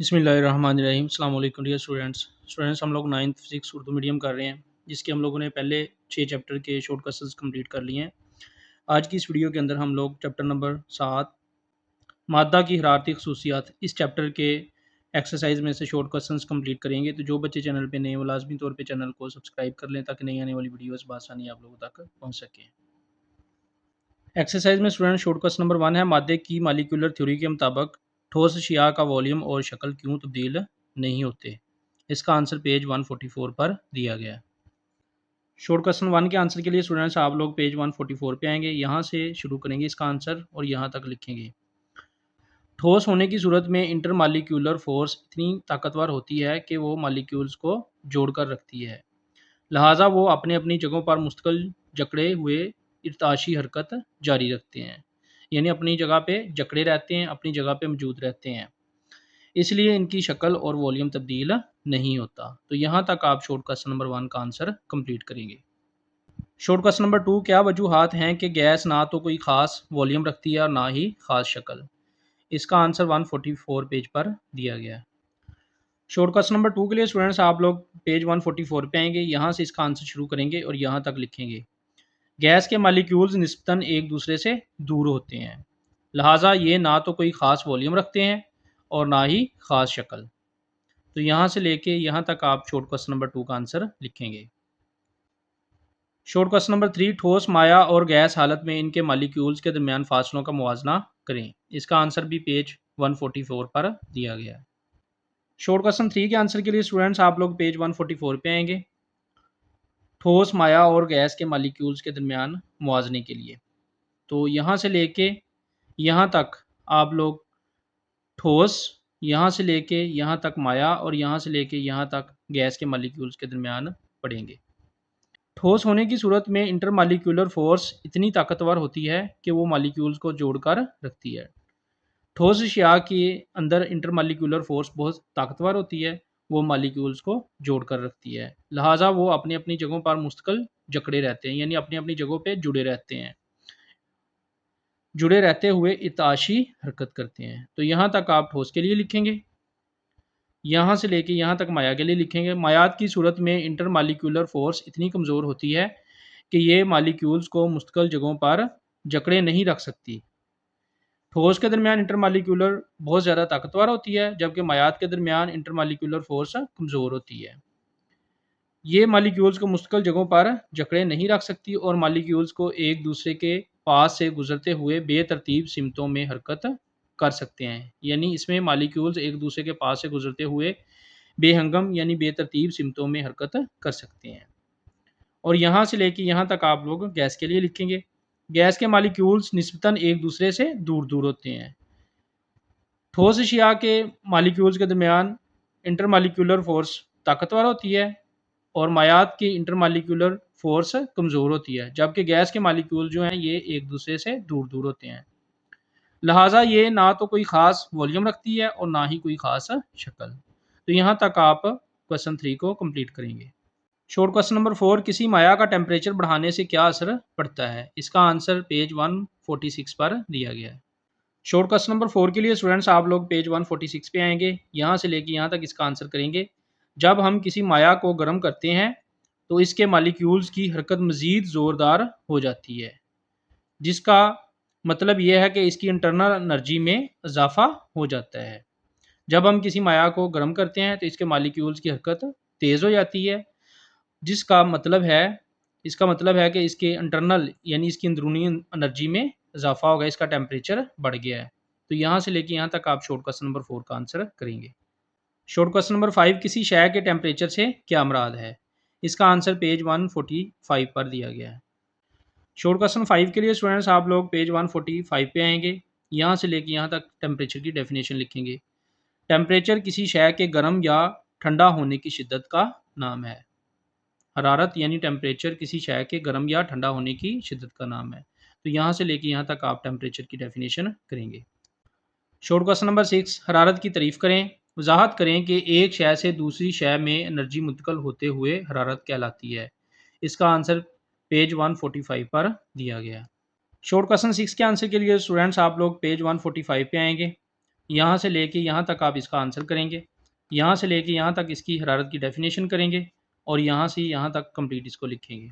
बिस्मिल्लाहिर्रहमानिर्रहीम। अस्सलाम वालेकुम डियर स्टूडेंट्स हम लोग 9th फिज़िक्स उर्दू मीडियम कर रहे हैं, जिसके हम लोगों ने पहले 6 चैप्टर के शॉर्ट क्वेश्चंस कंप्लीट कर लिए हैं। आज की इस वीडियो के अंदर हम लोग चैप्टर नंबर 7 मादा की हरारती खसूसियात इस चैप्टर के एक्सरसाइज में से शॉर्ट क्वेश्चंस कंप्लीट करेंगे। तो जो बच्चे चैनल पे नए, वो लाजमी तौर पे चैनल को सब्सक्राइब कर लें ताकि नई आने वाली वीडियोस बआसानी आप लोगों तक पहुँच सकें। एक्सरसाइज में स्टूडेंट शॉर्ट क्वेश्चन नंबर 1 है, मादे की मॉलिक्यूलर थ्योरी के मुताबिक ठोस अशिया का वॉल्यूम और शक्ल क्यों तब्दील नहीं होते। इसका आंसर पेज 144 पर दिया गया है। शॉर्ट क्वेश्चन 1 के आंसर के लिए स्टूडेंट्स आप लोग पेज 144 पे आएंगे, यहाँ से शुरू करेंगे इसका आंसर और यहाँ तक लिखेंगे। ठोस होने की सूरत में इंटर मॉलिक्यूलर फोर्स इतनी ताकतवर होती है कि वो मॉलिक्यूल्स को जोड़कर रखती है, लिहाजा वो अपने अपनी जगहों पर मुस्तकिल जकड़े हुए इर्ताशी हरकत जारी रखते हैं, यानी अपनी जगह पे जकड़े रहते हैं, अपनी जगह पे मौजूद रहते हैं, इसलिए इनकी शक्ल और वॉल्यूम तब्दील नहीं होता। तो यहाँ तक आप शॉर्ट क्वेश्चन नंबर 1 का आंसर कंप्लीट करेंगे। शॉर्ट क्वेश्चन नंबर 2, क्या वजूहात हैं कि गैस ना तो कोई ख़ास वॉल्यूम रखती है और ना ही ख़ास शक्ल। इसका आंसर 144 पेज पर दिया गया है। शॉर्ट क्वेश्चन नंबर 2 के लिए स्टूडेंट्स आप लोग पेज 144 पे आएंगे, यहाँ से इसका आंसर शुरू करेंगे और यहाँ तक लिखेंगे। गैस के मॉलिक्यूल्स निस्बतन एक दूसरे से दूर होते हैं, लिहाजा ये ना तो कोई ख़ास वॉल्यूम रखते हैं और ना ही ख़ास शक्ल। तो यहाँ से लेके यहाँ तक आप शॉर्ट क्वेश्चन नंबर 2 का आंसर लिखेंगे। शॉर्ट क्वेश्चन नंबर 3, ठोस माया और गैस हालत में इनके मॉलिक्यूल्स के दरमियान फासलों का मुवाजना करें। इसका आंसर भी पेज 144 पर दिया गया है। शॉर्ट क्वेश्चन 3 के आंसर के लिए स्टूडेंट्स आप लोग पेज 144 पे आएंगे, ठोस माया और गैस के मॉलिक्यूल्स के दरमियान मुवाजने के लिए। तो यहाँ से लेके यहाँ तक आप लोग ठोस, यहाँ से लेके यहाँ तक माया और यहाँ से लेके यहाँ तक गैस के मॉलिक्यूल्स के दरमियान पढ़ेंगे। ठोस होने की सूरत में इंटरमॉलिक्यूलर फोर्स इतनी ताकतवर होती है कि वो मॉलिक्यूल्स को जोड़कर रखती है। ठोस अशिया के अंदर इंटरमॉलिक्यूलर फोर्स बहुत ताकतवर होती है, वो मॉलिक्यूल्स को जोड़कर रखती है, लिहाजा वो अपनी अपनी जगहों पर मुस्तकिल जकड़े रहते हैं, यानी अपनी अपनी जगहों पे जुड़े रहते हैं, जुड़े रहते हुए इताशी हरकत करते हैं। तो यहाँ तक आप ठोस के लिए लिखेंगे, यहाँ से लेके यहाँ तक माया के लिए लिखेंगे। मायात की सूरत में इंटरमॉलिक्यूलर फोर्स इतनी कमज़ोर होती है कि ये मॉलिक्यूल्स को मुस्तकिल जगहों पर जकड़े नहीं रख सकती। ठोस के दरमियान इंटरमॉलिक्यूलर बहुत ज़्यादा ताकतवर होती है, जबकि मायात के दरमियान इंटरमॉलिक्यूलर फोर्स कमज़ोर होती है। ये मॉलिक्यूल्स को मुस्तकिल जगहों पर जकड़े नहीं रख सकती और मॉलिक्यूल्स को एक दूसरे के पास से गुजरते हुए बेतरतीब सिमतों में हरकत कर सकते हैं, यानी इसमें मॉलिक्यूल्स एक दूसरे के पास से गुजरते हुए बेहंगम यानी बेतरतीब सिमतों में हरकत कर सकते हैं। और यहाँ से लेके यहाँ तक आप लोग गैस के लिए लिखेंगे। गैस के मॉलिक्यूल्स निस्बतन एक दूसरे से दूर दूर होते हैं। ठोस अशिया के मॉलिक्यूल्स के दरमियान इंटरमॉलिक्यूलर फोर्स ताकतवर होती है और मायात की इंटरमॉलिक्यूलर फोर्स कमज़ोर होती है, जबकि गैस के मॉलिक्यूल जो हैं ये एक दूसरे से दूर दूर होते हैं, लिहाजा ये ना तो कोई ख़ास वॉल्यूम रखती है और ना ही कोई ख़ास शक्ल। तो यहाँ तक आप क्वेश्चन 3 को कंप्लीट करेंगे। शॉर्ट क्वेश्चन नंबर 4, किसी माया का टेम्परेचर बढ़ाने से क्या असर पड़ता है। इसका आंसर पेज 146 पर दिया गया है। शॉर्ट क्वेश्चन नंबर 4 के लिए स्टूडेंट्स आप लोग पेज 146 पे आएंगे, यहाँ से लेके यहाँ तक इसका आंसर करेंगे। जब हम किसी माया को गर्म करते हैं तो इसके मॉलिक्यूल्स की हरकत मज़ीद ज़ोरदार हो जाती है, जिसका मतलब यह है कि इसकी इंटरनल एनर्जी में इजाफा हो जाता है। जब हम किसी माया को गर्म करते हैं तो इसके मॉलिक्यूल्स की हरकत तेज़ हो जाती है, जिसका मतलब है इसका मतलब है कि इसके इंटरनल यानी इसकी अंदरूनी एनर्जी में इजाफा होगा, इसका टेम्परेचर बढ़ गया है। तो यहाँ से लेके यहाँ तक आप शॉर्ट क्वेश्चन नंबर 4 का आंसर करेंगे। शॉर्ट क्वेश्चन नंबर 5, किसी शय के टेम्परेचर से क्या मुराद है। इसका आंसर पेज 145 पर दिया गया है। शॉर्ट क्वेश्चन 5 के लिए स्टूडेंट्स आप लोग पेज 145 पे आएंगे, यहाँ से लेके यहाँ तक टेम्परेचर की डेफिनेशन लिखेंगे। टेम्परेचर किसी शय के गर्म या ठंडा होने की शिद्दत का नाम है। हरारत यानी टेम्परेचर किसी शय के गर्म या ठंडा होने की शिद्दत का नाम है। तो यहाँ से लेके यहाँ तक आप टेम्परेचर की डेफिनेशन करेंगे। शॉर्ट क्वेश्चन नंबर 6, हरारत की तारीफ करें। वजाहत करें कि एक शय से दूसरी शय में एनर्जी मुंतकिल होते हुए हरारत कहलाती है। इसका आंसर पेज 145 पर दिया गया। शॉर्ट क्वेश्चन 6 के आंसर के लिए स्टूडेंट्स आप लोग पेज 145 पे आएंगे, यहाँ से लेके यहाँ तक आप इसका आंसर करेंगे, यहाँ से लेके यहाँ तक इसकी हरारत की डेफिनेशन करेंगे और यहाँ से यहाँ तक कंप्लीट इसको लिखेंगे।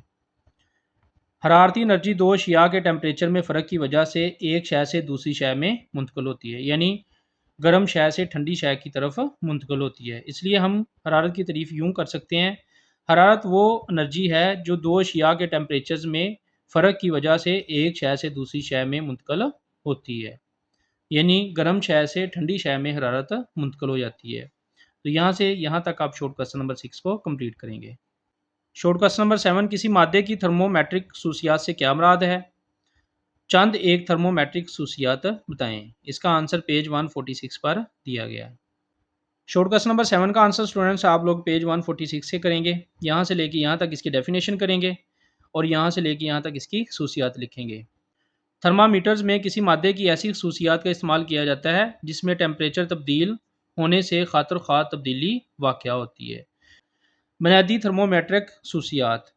हरारती एनर्जी दो अशिया के टेम्परेचर में फ़र्क की वजह से एक शय से दूसरी शय में मुंतकिल होती है, यानी गर्म शय से ठंडी शय की तरफ मुंतकिल होती है। इसलिए हम हरारत की तारीफ़ यूँ कर सकते हैं, हरारत वो एनर्जी है जो दो अशिया के टेम्परेचर्स में फ़र्क की वजह से एक शय से दूसरी शय में मुंतकिल होती है, यानी गर्म शय से ठंडी शय में हरारत मुंतकिल हो जाती है। तो यहाँ से यहाँ तक आप शॉर्ट क्वेश्चन नंबर 6 को कंप्लीट करेंगे। शॉर्ट क्वेश्चन नंबर 7, किसी मादे की थर्मोमेट्रिक खसूसियात से क्या मुराद है? चंद एक थर्मोमेट्रिक खसूसियात बताएं। इसका आंसर पेज 146 पर दिया गया है। शॉर्ट क्वेश्चन नंबर 7 का आंसर स्टूडेंट्स आप लोग पेज 146 से करेंगे, यहाँ से लेके यहाँ तक इसकी डेफिनेशन करेंगे और यहाँ से लेके यहाँ तक इसकी खसूसियात लिखेंगे। थर्मामीटर्स में किसी मादे की ऐसी खसूसियात का इस्तेमाल किया जाता है जिसमें टेम्परेचर तब्दील होने से खातिर ख्वाह तब्दीली वाक़या होती है। बुनियादी थर्मोमेट्रिक खसूसियात।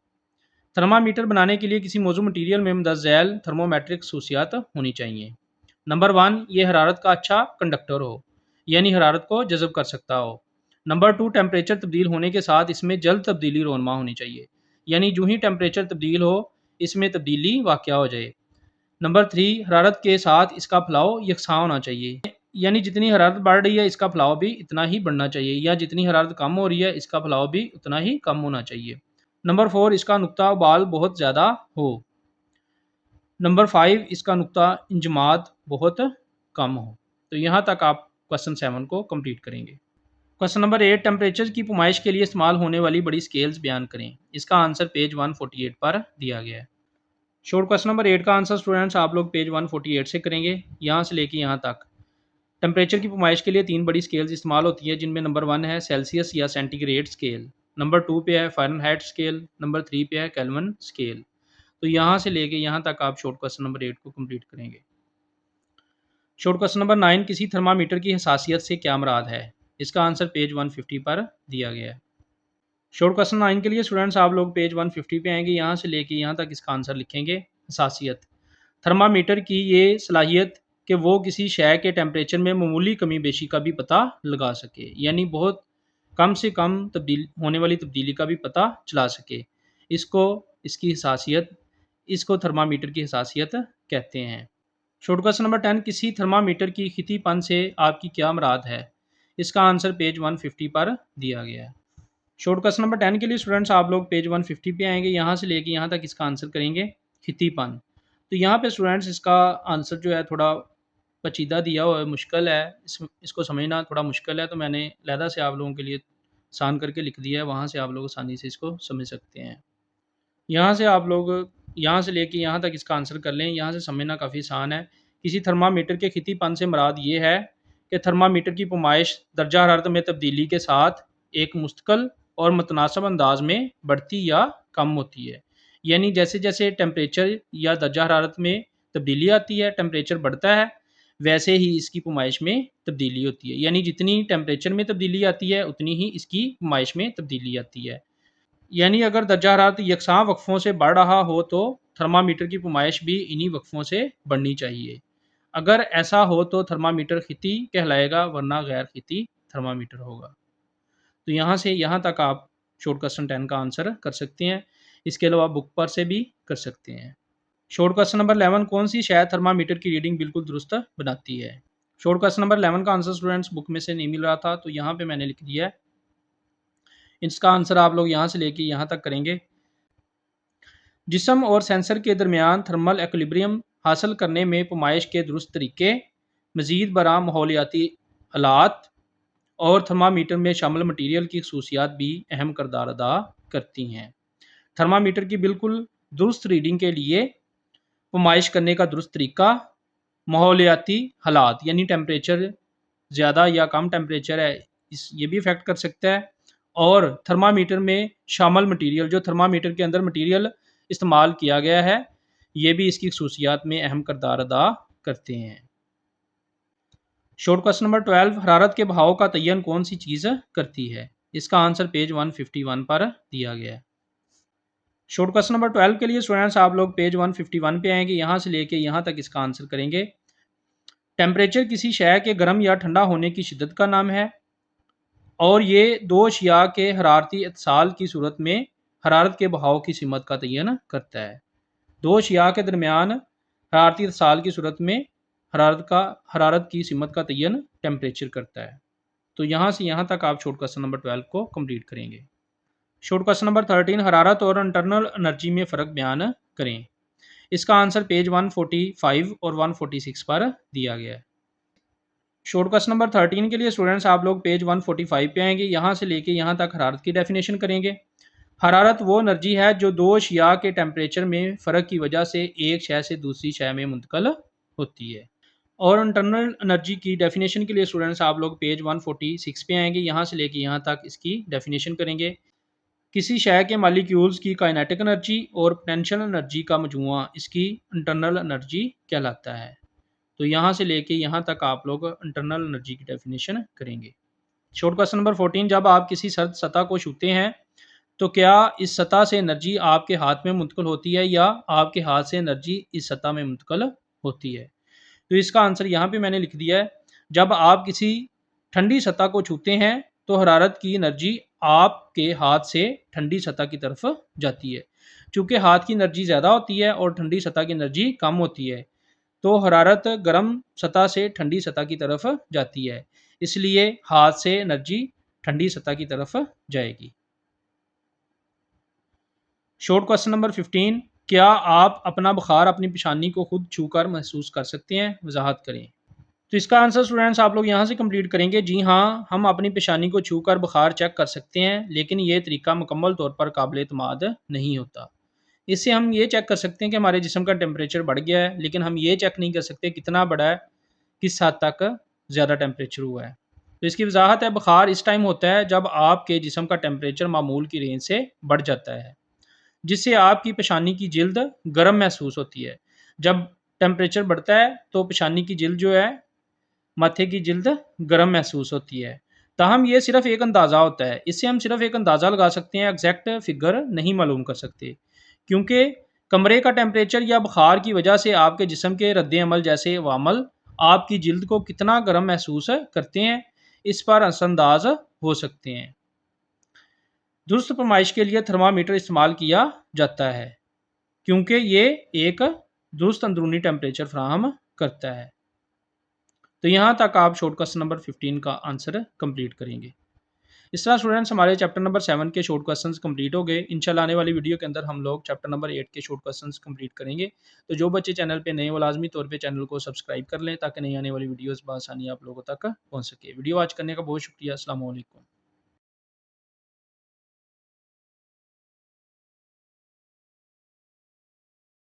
थर्मामीटर बनाने के लिए किसी मौजू मटीरियल में मुंदज़ैल थर्मोमेट्रिक खसूसियात होनी चाहिए। नंबर 1, ये हरारत का अच्छा कंडक्टर हो, यानी हरारत को जज़ब कर सकता हो। नंबर 2, टेम्परेचर तब्दील होने के साथ इसमें जल्द तब्दीली रोनमा होनी चाहिए, यानी जो ही टेम्परेचर तब्दील हो इसमें तब्दीली वाक़या हो जाए। नंबर 3, हरारत के साथ इसका फैलाव यकसां होना चाहिए, यानी जितनी हरारत बढ़ रही है इसका फैलाव भी इतना ही बढ़ना चाहिए, या जितनी हरारत कम हो रही है इसका फैलाव भी उतना ही कम होना चाहिए। नंबर 4, इसका नुक्ता उबाल बहुत ज़्यादा हो। नंबर 5, इसका नुक्ता इंजमाद बहुत कम हो। तो यहाँ तक आप क्वेश्चन 7 को कंप्लीट करेंगे। क्वेश्चन नंबर 8, टेम्परेचर की पैमाइश के लिए इस्तेमाल होने वाली बड़ी स्केल्स बयान करें। इसका आंसर पेज 148 पर दिया गया है। शॉर्ट क्वेश्चन नंबर 8 का आंसर स्टूडेंट्स आप लोग पेज 148 से करेंगे, यहाँ से लेके यहाँ तक। टेम्परेचर की पैमाइश के लिए 3 बड़ी स्केल्स इस्तेमाल होती है, जिनमें नंबर 1 है सेल्सियस या सेंटीग्रेड स्केल, नंबर 2 पे है फ़ारेनहाइट स्केल, नंबर 3 पे है केल्विन स्केल। तो यहाँ से लेके यहाँ तक आप शॉर्ट क्वेश्चन नंबर 8 को कंप्लीट करेंगे। शॉर्ट क्वेश्चन नंबर 9, किसी थर्मामीटर की हसासियत से क्या मुराद है? इसका आंसर पेज 150 पर दिया गया है। शॉर्ट क्वेश्चन 9 के लिए स्टूडेंट्स आप लोग पेज 150 पे आएंगे, यहाँ से लेके यहाँ तक इसका आंसर लिखेंगे। हसासियत, थर्मामीटर की ये सलाहियत कि वो किसी शय के टेम्परेचर में मामूली कमी बेशी का भी पता लगा सके, यानी बहुत कम से कम तब्दील होने वाली तब्दीली का भी पता चला सके। इसको इसकी हसासियत इसको थर्मामीटर की हसासियत कहते हैं। शॉर्ट क्वेश्चन नंबर 10, किसी थर्मामीटर की खितीपन से आपकी क्या मुराद है? इसका आंसर पेज 150 पर दिया गया है। शॉर्ट क्वेश्चन नंबर 10 के लिए स्टूडेंट्स आप लोग पेज 150 पे आएंगे, यहाँ से लेके यहाँ तक इसका आंसर करेंगे खितीपन। तो यहाँ पे स्टूडेंट्स इसका आंसर जो है थोड़ा पेचीदा दिया हुआ है, मुश्किल है, इसको समझना थोड़ा मुश्किल है, तो मैंने लहदा से आप लोगों के लिए आसान करके लिख दिया है, वहाँ से आप लोग आसानी से इसको समझ सकते हैं। यहाँ से आप लोग यहाँ से लेके यहाँ तक इसका आंसर कर लें, यहाँ से समझना काफ़ी आसान है। किसी थर्मामीटर के खितीपन से मुराद ये है कि थर्मामीटर की पैमाइश दर्जा हरारत में तब्दीली के साथ एक मुस्तकिल और मुतनासिब अंदाज में बढ़ती या कम होती है, यानी जैसे जैसे टेम्परेचर या दर्जा हरारत में तब्दीली आती है, टेम्परेचर बढ़ता है, वैसे ही इसकी पैमाइश में तब्दीली होती है, यानी जितनी टेम्परेचर में तब्दीली आती है उतनी ही इसकी पैमाइश में तब्दीली आती है। यानी अगर दर्जा हरारत यकसां वक्फ़ों से बढ़ रहा हो तो थर्मामीटर की पैमाइश भी इन्हीं वक्फ़ों से बढ़नी चाहिए। अगर ऐसा हो तो थर्मामीटर खिती कहलाएगा, वरना गैर खिती थर्मामीटर होगा। तो यहाँ से यहाँ तक आप शॉर्ट क्वेश्चन 10 का आंसर कर सकते हैं। इसके अलावा बुक पर से भी कर सकते हैं। शॉर्ट क्वेश्चन नंबर 11, कौन सी शय थर्मामीटर की रीडिंग बिल्कुल दुरुस्त बनाती है? शॉर्ट क्वेश्चन नंबर 11 का आंसर स्टूडेंट्स बुक में से नहीं मिल रहा था, तो यहाँ पे मैंने लिख दिया है। इसका आंसर आप लोग यहाँ से लेके यहाँ तक करेंगे। जिस्म और सेंसर के दरमियान थर्मल एक्विलिब्रियम हासिल करने में पैमाइश के दुरुस्त तरीके, मज़ीद बरा माहौलियाती हालात और थर्मामीटर में शामिल मटीरियल की खसूसियात भी अहम किरदार अदा करती हैं। थर्मामीटर की बिल्कुल दुरुस्त रीडिंग के लिए पैमाइश करने का दुरुस्त तरीका, माहौलियाती हालात यानी टेम्परेचर ज़्यादा या कम टेम्परेचर है ये भी इफ़ेक्ट कर सकता है, और थर्मामीटर में शामिल मटीरियल, जो थर्मामीटर के अंदर मटीरियल इस्तेमाल किया गया है, ये भी इसकी खसूसियात में अहम किरदार अदा करते हैं। शॉर्ट क्वेश्चन नंबर 12, हरारत के बहाव का तयन कौन सी चीज़ करती है? इसका आंसर पेज 151 पर दिया गया है। शॉर्ट क्वेश्चन नंबर 12 के लिए स्टूडेंट्स आप लोग पेज 151 पे आएंगे, यहाँ से लेके यहाँ तक इसका आंसर करेंगे। टेम्परेचर किसी शय के गर्म या ठंडा होने की शिद्दत का नाम है और ये दो अशिया के हरारती इत्साल की सूरत में हरारत के बहाव की सीमत का तयन करता है। दो अशिया के दरमियान हरारती इत्साल की सूरत में हरारत की सीमत का तयन टेम्परेचर करता है। तो यहाँ से यहाँ तक आप शॉर्ट क्वेश्चन नंबर 12 को कंप्लीट करेंगे। शॉर्ट क्वेश्चन नंबर 13, हरारत और इंटरनल एनर्जी में फ़र्क बयान करें। इसका आंसर पेज 145 और 146 पर दिया गया है। शॉर्ट क्वेश्चन नंबर 13 के लिए स्टूडेंट्स आप लोग पेज 145 पे आएंगे। यहाँ से लेके यहाँ तक हरारत की डेफिनेशन करेंगे। हरारत वो एनर्जी है जो दो अशिया के टेम्परेचर में फ़र्क की वजह से एक शय से दूसरी शय में मुंतकिल होती है। और इंटरनल एनर्जी की डेफिनेशन के लिए स्टूडेंट्स आप लोग पेज 146 पे आएंगे। यहाँ से लेके यहाँ तक इसकी डेफिनेशन करेंगे। किसी शय के मालिक्यूल्स की काइनेटिक एनर्जी और पोटेंशियल एनर्जी का मजमुआ इसकी इंटरनल एनर्जी कहलाता है। तो यहाँ से लेके यहाँ तक आप लोग इंटरनल एनर्जी की डेफिनेशन करेंगे। शॉर्ट क्वेश्चन नंबर 14, जब आप किसी सर्द सतह को छूते हैं तो क्या इस सतह से एनर्जी आपके हाथ में मुंतकिल होती है या आपके हाथ से एनर्जी इस सतह में मुंतकिल होती है। तो इसका आंसर यहाँ पे मैंने लिख दिया है। जब आप किसी ठंडी सतह को छूते हैं तो हरारत की एनर्जी आपके हाथ से ठंडी सतह की तरफ जाती है। चूँकि हाथ की एनर्जी ज़्यादा होती है और ठंडी सतह की एनर्जी कम होती है, तो हरारत गर्म सतह से ठंडी सतह की तरफ जाती है, इसलिए हाथ से एनर्जी ठंडी सतह की तरफ जाएगी। शॉर्ट क्वेश्चन नंबर 15, क्या आप अपना बुखार अपनी पेशानी को खुद छूकर महसूस कर सकते हैं? वजाहत करें। तो इसका आंसर स्टूडेंट्स आप लोग यहाँ से कंप्लीट करेंगे। जी हाँ, हम अपनी पेशानी को छूकर बुखार चेक कर सकते हैं, लेकिन ये तरीका मुकम्मल तौर पर काबिल एतमाद नहीं होता। इससे हम ये चेक कर सकते हैं कि हमारे जिस्म का टेम्परेचर बढ़ गया है, लेकिन हम ये चेक नहीं कर सकते कितना बढ़ा है, किस हद तक ज़्यादा टेम्परेचर हुआ है। तो इसकी वजाहत है, बुखार इस टाइम होता है जब आपके जिस्म का टेम्परेचर मामूल की रेंज से बढ़ जाता है, जिससे आपकी पेशानी की जिल्द गर्म महसूस होती है। जब टेम्परेचर बढ़ता है तो पेशानी की जिल्द जो है, माथे की जिल्द गर्म महसूस होती है। ताहम ये सिर्फ एक अंदाज़ा होता है। इससे हम सिर्फ एक अंदाज़ा लगा सकते हैं, एग्जैक्ट फिगर नहीं मालूम कर सकते, क्योंकि कमरे का टेम्परेचर या बुखार की वजह से आपके जिस्म के रद्द अमल जैसे अवामल आपकी जिल्द को कितना गर्म महसूस करते हैं, इस पर असरअंदाज हो सकते हैं। दुरुस्त पैमाइश के लिए थर्मामीटर इस्तेमाल किया जाता है, क्योंकि ये एक दुरुस्त अंदरूनी टेम्परेचर फराहम करता है। तो यहाँ तक आप शॉर्ट क्वेश्चन नंबर 15 का आंसर कंप्लीट करेंगे। इस तरह स्टूडेंट्स हमारे चैप्टर नंबर 7 के शॉर्ट क्वेश्चंस कंप्लीट हो गए। इंशाल्लाह आने वाली वीडियो के अंदर हम लोग चैप्टर नंबर 8 के शॉर्ट क्वेश्चंस कंप्लीट करेंगे। तो जो बच्चे चैनल पे नए, वो लाजमी तौर पे चैनल को सब्सक्राइब कर लें, ताकि नई आने वाली वीडियोस बआसानी आप लोगों तक पहुँच सके। वीडियो वॉच करने का बहुत शुक्रिया। अस्सलाम वालेकुम।